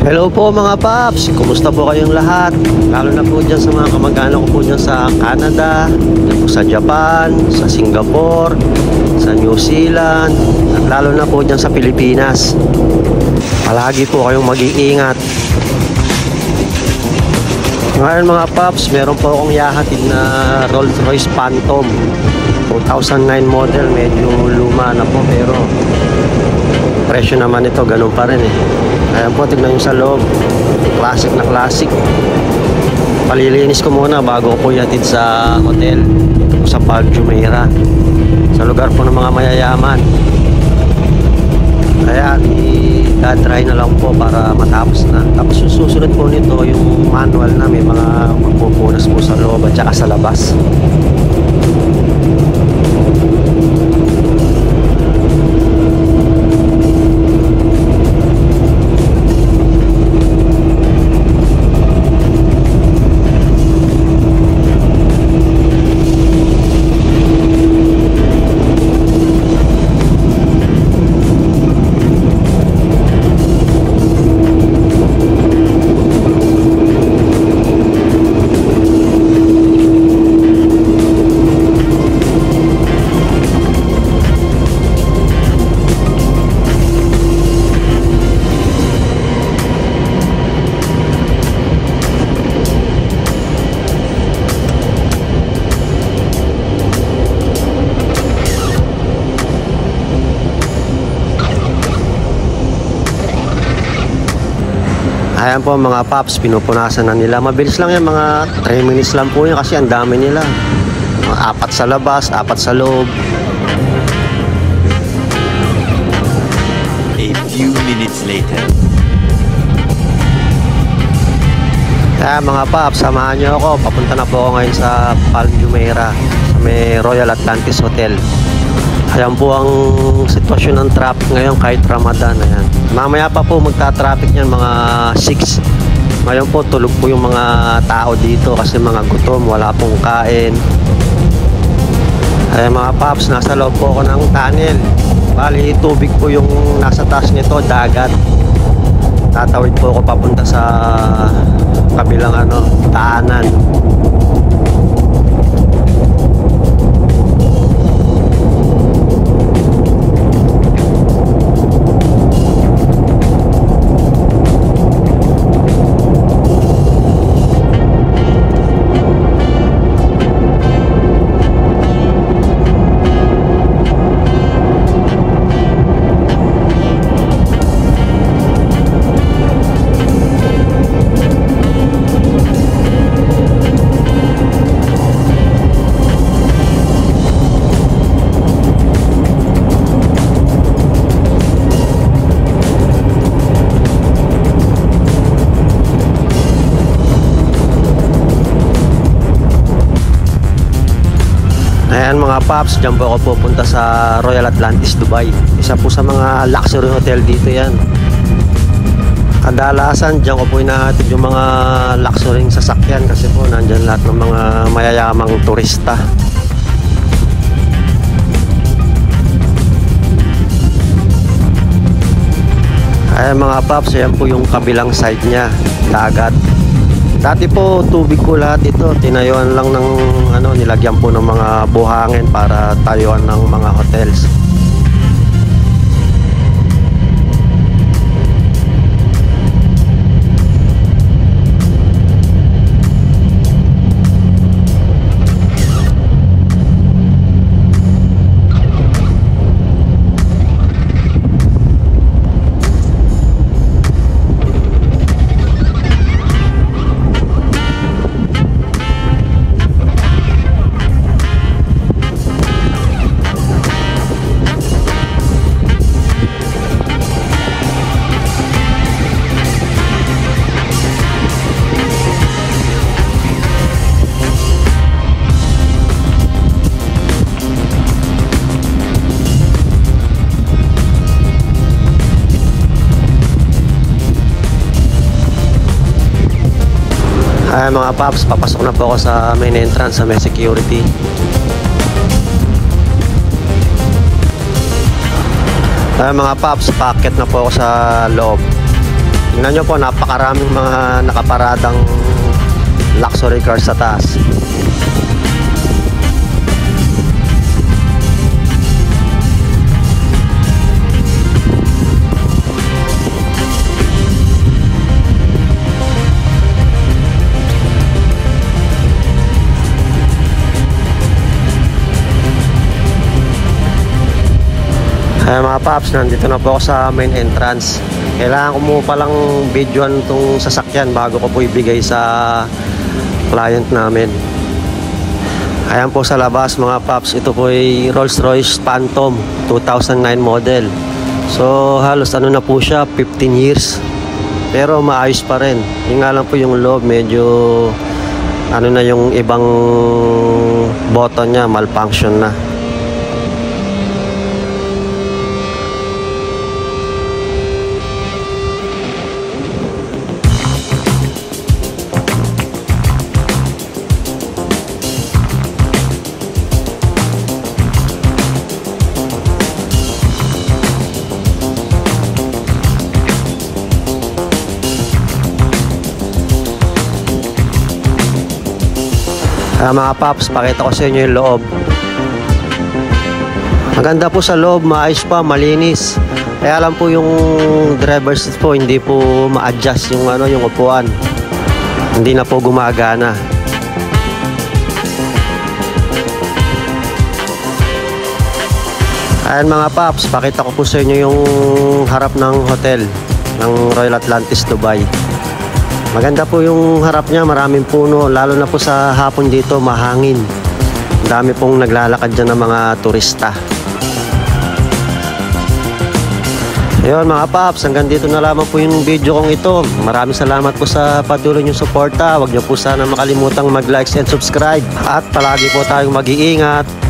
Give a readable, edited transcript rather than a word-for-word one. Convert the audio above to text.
Hello po mga paps, kumusta po kayong lahat? Lalo na po dyan sa mga kamag-anak ko po dyan sa Canada, dyan po sa Japan, sa Singapore, sa New Zealand, at lalo na po dyan sa Pilipinas. Palagi po kayong mag-iingat. Ngayon mga paps, meron po akong yahatid na Rolls Royce Phantom 2009 model. Medyo luma na po pero presyo naman ito ganun pa rin eh. Ayan po, tignan nyo sa loob, classic na classic. Palilinis ko muna bago ko po yatid sa hotel dito po sa Park Jumeirah, sa lugar po ng mga mayayaman. Kaya i-dry na lang po para matapos na. Tapos yung susunod po nito, yung manual na may mga magpupunas po sa loob at saka sa labas. Ayan po mga paps, pinupunasan na nila. Mabilis lang yan, mga 3 minutes lang po yan kasi ang dami nila. 4 sa labas, 4 sa loob. A few minutes later. Kaya mga paps, samahan nyo ako. Papunta na po ako ngayon sa Palm Jumeirah, sa may Royal Atlantis Hotel. Ayan po ang sitwasyon ng traffic ngayon kahit Ramadan. Ayan. Mamaya pa po magta-traffic niyan mga 6. Ngayon po tulog po yung mga tao dito kasi mga gutom, wala pong kain. Ayan mga paps, nasa loob po ako ng tunnel. Bali tubig po yung nasa taas nito, dagat. Tatawid po ako papunta sa kabilang daanan. Ayan mga paps, dyan po ako pupunta sa Royal Atlantis Dubai. Isa po sa mga luxury hotel dito yan. Kadalasan dyan ko po inahatid yung mga luxury sasakyan kasi po nandyan lahat ng mga mayayamang turista. Ayan mga paps, ayan po yung kabilang side nya, dagat. Dati po tubig ko lahat ito, tinayuan lang ng nilagyan po ng mga buhangin para tayuan ng mga hotels. Ay mga paps, papasok na po ako sa main entrance sa may security. Ay mga paps, packet na po ako sa loob. Tingnan nyo po, napakaraming mga nakaparadang luxury cars sa taas. Ay mga paps, nandito na po ako sa main entrance. Kailangan ko mo palang videoan itong sasakyan bago ko po ibigay sa client namin. Ayan po sa labas mga paps, ito po ay Rolls Royce Phantom 2009 model. So halos ano na po siya, 15 years. Pero maayos pa rin. Yung nga lang po yung loob, medyo ano na yung ibang button niya, malfunction na. Mga paps, pakita ko sa inyo yung loob. Maganda po sa loob, maayos pa, malinis. Kaya lang po yung driver's seat po, hindi po ma-adjust yung yung upuan. Hindi na po gumagana. Ayan mga paps, pakita ko po sa inyo yung harap ng hotel ng Royal Atlantis Dubai. Maganda po yung harap niya, maraming puno, lalo na po sa hapon dito, mahangin. Dami pong naglalakad dyan ng mga turista. Ayun mga paps, hanggang dito na lamang po yung video kong ito. Maraming salamat po sa patuloy niyong suporta. Huwag niyo po sana makalimutang mag-like and subscribe. At palagi po tayong mag-iingat.